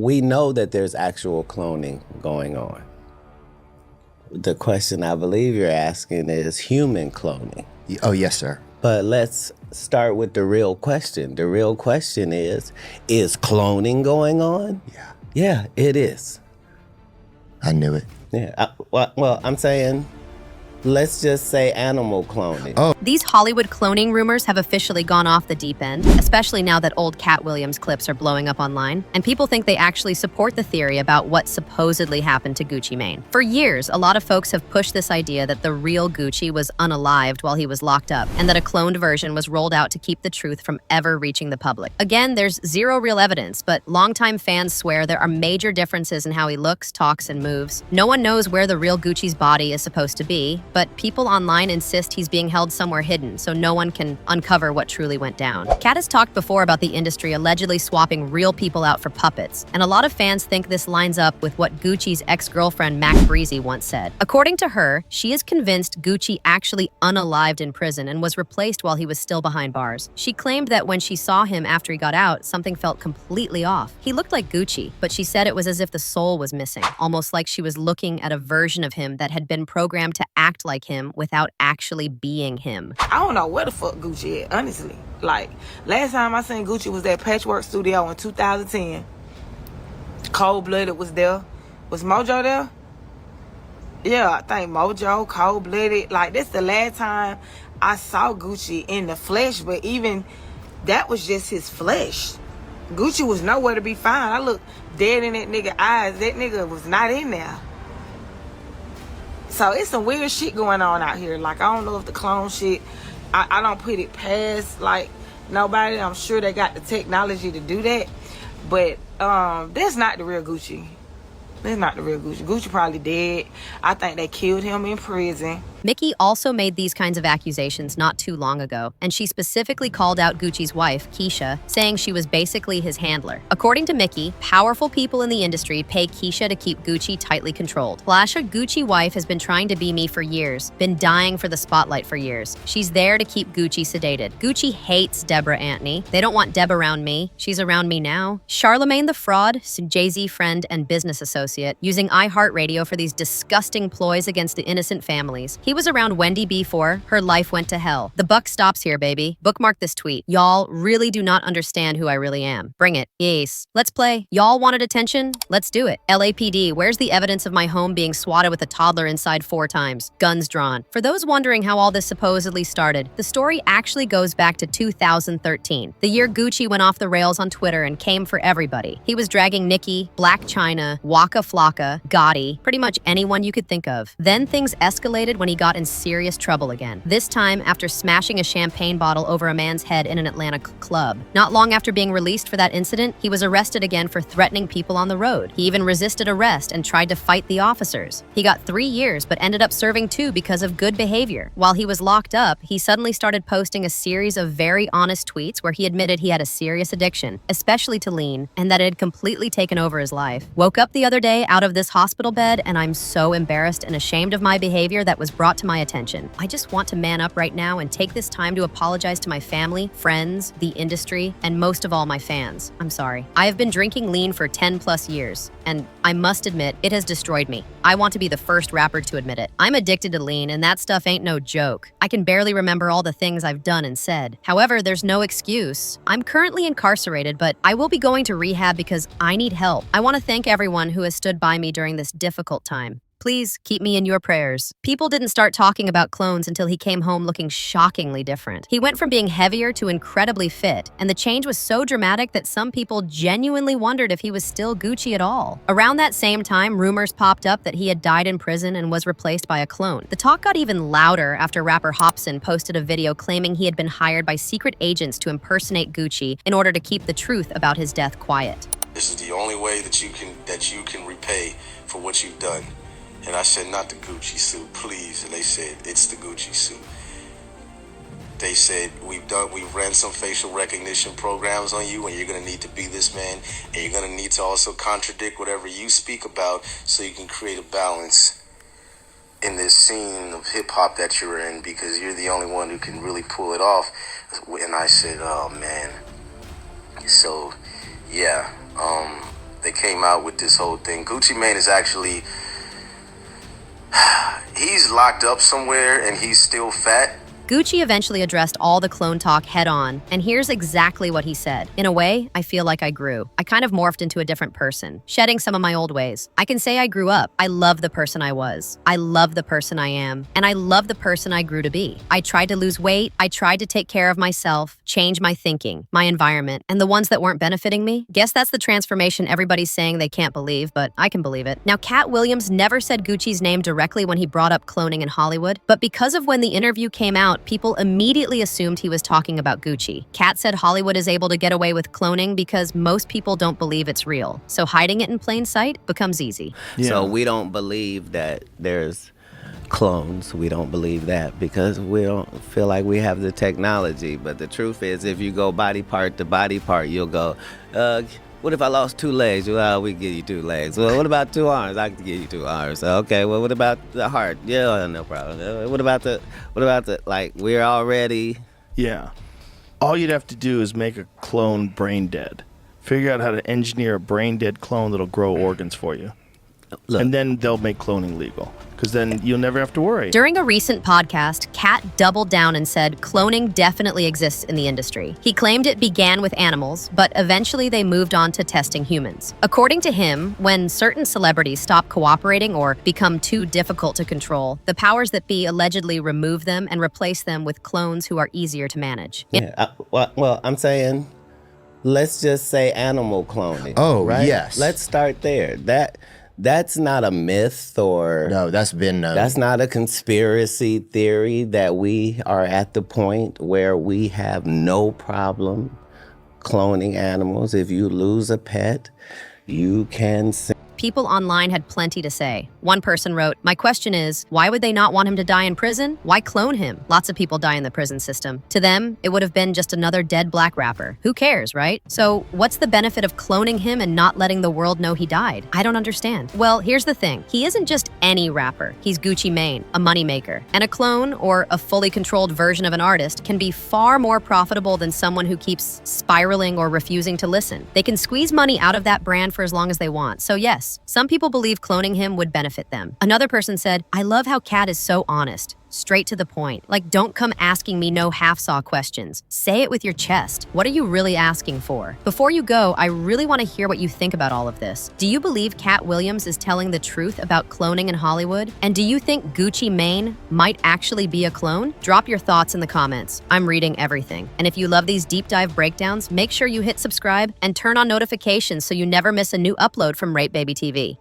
We know that there's actual cloning going on. The question I believe you're asking is human cloning. Oh, yes, sir. But let's start with the real question. The real question is cloning going on? Yeah. Yeah, it is. I knew it. Yeah. Well, I'm saying, let's just say animal cloning. Oh. These Hollywood cloning rumors have officially gone off the deep end, especially now that old Katt Williams clips are blowing up online, and people think they actually support the theory about what supposedly happened to Gucci Mane. For years, a lot of folks have pushed this idea that the real Gucci was unalived while he was locked up, and that a cloned version was rolled out to keep the truth from ever reaching the public. Again, there's zero real evidence, but longtime fans swear there are major differences in how he looks, talks, and moves. No one knows where the real Gucci's body is supposed to be, but people online insist he's being held somewhere hidden, so no one can uncover what truly went down. Katt has talked before about the industry allegedly swapping real people out for puppets, and a lot of fans think this lines up with what Gucci's ex-girlfriend Mac Breezy once said. According to her, she is convinced Gucci actually unalived in prison and was replaced while he was still behind bars. She claimed that when she saw him after he got out, something felt completely off. He looked like Gucci, but she said it was as if the soul was missing, almost like she was looking at a version of him that had been programmed to act like him without actually being him. I don't know where the fuck Gucci at, honestly. Like, last time I seen Gucci was at Patchwork Studio in 2010. Cold Blooded was there. Was Mojo there? Yeah, I think Mojo, Cold Blooded. Like, this the last time I saw Gucci in the flesh, but even that was just his flesh. Gucci was nowhere to be found. I looked dead in that nigga eyes. That nigga was not in there. So it's some weird shit going on out here. Like, I don't know if the clone shit, I don't put it past, like, nobody. I'm sure they got the technology to do that. But that's not the real Gucci. That's not the real Gucci. Gucci probably dead. I think they killed him in prison. Mickey also made these kinds of accusations not too long ago, and she specifically called out Gucci's wife, Keisha, saying she was basically his handler. According to Mickey, powerful people in the industry pay Keisha to keep Gucci tightly controlled. Flasha, Gucci wife, has been trying to be me for years, been dying for the spotlight for years. She's there to keep Gucci sedated. Gucci hates Deborah Antony. They don't want Deb around me. She's around me now. Charlemagne the Fraud, Jay-Z friend and business associate, using iHeartRadio for these disgusting ploys against the innocent families. He was around Wendy before her life went to hell. The buck stops here, baby. Bookmark this tweet. Y'all really do not understand who I really am. Bring it. Yes. Let's play. Y'all wanted attention? Let's do it. LAPD, where's the evidence of my home being swatted with a toddler inside 4 times? Guns drawn. For those wondering how all this supposedly started, the story actually goes back to 2013, the year Gucci went off the rails on Twitter and came for everybody. He was dragging Nicki, Black China, Waka Flocka, Gotti, pretty much anyone you could think of. Then things escalated when he got in serious trouble again. This time after smashing a champagne bottle over a man's head in an Atlanta club. Not long after being released for that incident, he was arrested again for threatening people on the road. He even resisted arrest and tried to fight the officers. He got 3 years but ended up serving 2 because of good behavior. While he was locked up, he suddenly started posting a series of very honest tweets where he admitted he had a serious addiction, especially to lean, and that it had completely taken over his life. Woke up the other day out of this hospital bed and I'm so embarrassed and ashamed of my behavior that was brought to my attention. I just want to man up right now and take this time to apologize to my family, friends, the industry, and most of all my fans. I'm sorry. I have been drinking lean for 10 plus years, and I must admit, it has destroyed me. I want to be the first rapper to admit it. I'm addicted to lean, and that stuff ain't no joke. I can barely remember all the things I've done and said. However, there's no excuse. I'm currently incarcerated, but I will be going to rehab because I need help. I want to thank everyone who has stood by me during this difficult time. Please keep me in your prayers. People didn't start talking about clones until he came home looking shockingly different. He went from being heavier to incredibly fit, and the change was so dramatic that some people genuinely wondered if he was still Gucci at all. Around that same time, rumors popped up that he had died in prison and was replaced by a clone. The talk got even louder after rapper Hopsin posted a video claiming he had been hired by secret agents to impersonate Gucci in order to keep the truth about his death quiet. This is the only way that you can repay for what you've done. And I said, not the Gucci suit, please. And they said, it's the Gucci suit. They said, we've ran some facial recognition programs on you, and you're going to need to be this man, and you're going to need to also contradict whatever you speak about so you can create a balance in this scene of hip-hop that you're in, because you're the only one who can really pull it off. And I said, oh, man. So, yeah, they came out with this whole thing. Gucci Mane is actually, he's locked up somewhere and he's still fat. Gucci eventually addressed all the clone talk head on, and here's exactly what he said. In a way, I feel like I grew. I kind of morphed into a different person, shedding some of my old ways. I can say I grew up. I love the person I was. I love the person I am. And I love the person I grew to be. I tried to lose weight. I tried to take care of myself, change my thinking, my environment, and the ones that weren't benefiting me. Guess that's the transformation everybody's saying they can't believe, but I can believe it. Now, Katt Williams never said Gucci's name directly when he brought up cloning in Hollywood, but because of when the interview came out, people immediately assumed he was talking about Gucci. Katt said Hollywood is able to get away with cloning because most people don't believe it's real. So hiding it in plain sight becomes easy. Yeah. So we don't believe that there's clones. We don't believe that because we don't feel like we have the technology. But the truth is, if you go body part to body part, you'll go, what if I lost 2 legs? Well, we can give you 2 legs. Well, what about 2 arms? I can give you 2 arms. Okay, well, what about the heart? Yeah, no problem. What about the, like, we're already... Yeah. All you'd have to do is make a clone brain dead. Figure out how to engineer a brain dead clone that'll grow organs for you. Look. And then they'll make cloning legal, because then you'll never have to worry. During a recent podcast, Katt doubled down and said cloning definitely exists in the industry. He claimed it began with animals, but eventually they moved on to testing humans. According to him, when certain celebrities stop cooperating or become too difficult to control, the powers that be allegedly remove them and replace them with clones who are easier to manage. Yeah, well, I'm saying, let's just say animal cloning. Oh, right? yes. Let's start there. That's not a myth or... No, that's been known. That's not a conspiracy theory that we are at the point where we have no problem cloning animals. If you lose a pet, you can... People online had plenty to say. One person wrote, "My question is, why would they not want him to die in prison? Why clone him? Lots of people die in the prison system. To them, it would have been just another dead black rapper. Who cares, right? So what's the benefit of cloning him and not letting the world know he died? I don't understand." Well, here's the thing. He isn't just any rapper. He's Gucci Mane, a moneymaker. And a clone, or a fully controlled version of an artist, can be far more profitable than someone who keeps spiraling or refusing to listen. They can squeeze money out of that brand for as long as they want. So yes, some people believe cloning him would benefit them. Another person said, "I love how Katt is so honest. Straight to the point. Like, don't come asking me no half-saw questions. Say it with your chest. What are you really asking for?" Before you go, I really want to hear what you think about all of this. Do you believe Katt Williams is telling the truth about cloning in Hollywood? And do you think Gucci Mane might actually be a clone? Drop your thoughts in the comments. I'm reading everything. And if you love these deep dive breakdowns, make sure you hit subscribe and turn on notifications so you never miss a new upload from Rape Baby TV.